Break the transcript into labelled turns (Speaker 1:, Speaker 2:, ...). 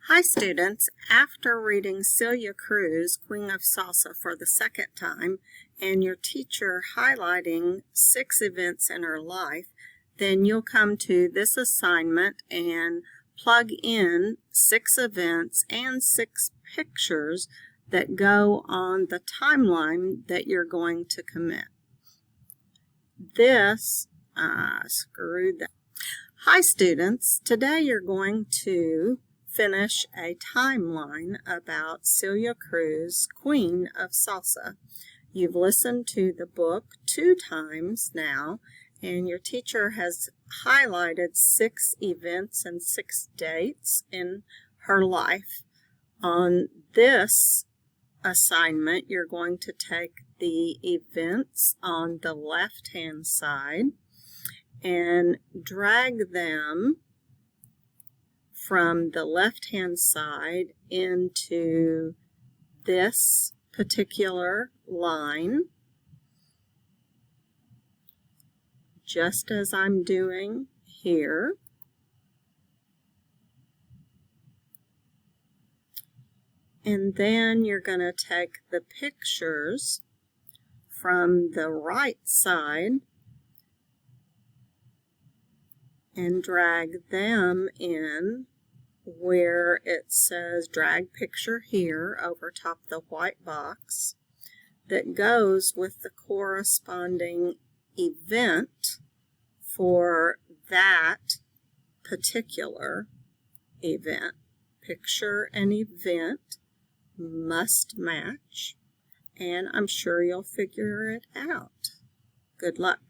Speaker 1: Hi students, after reading Celia Cruz, Queen of Salsa for the second time, and your teacher highlighting 6 events in her life, then you'll come to this assignment and plug in 6 events and 6 pictures that go on the timeline that you're going to commit. Screw that. Hi students, today you're going to finish a timeline about Celia Cruz, Queen of Salsa. You've listened to the book 2 times now, and your teacher has highlighted 6 events and 6 dates in her life. On this assignment, you're going to take the events on the left-hand side and drag them from the left-hand side into this particular line, just as I'm doing here. And then you're going to take the pictures from the right side and drag them in where it says drag picture here over top the white box that goes with the corresponding event for that particular event. Picture and event must match, and I'm sure you'll figure it out. Good luck.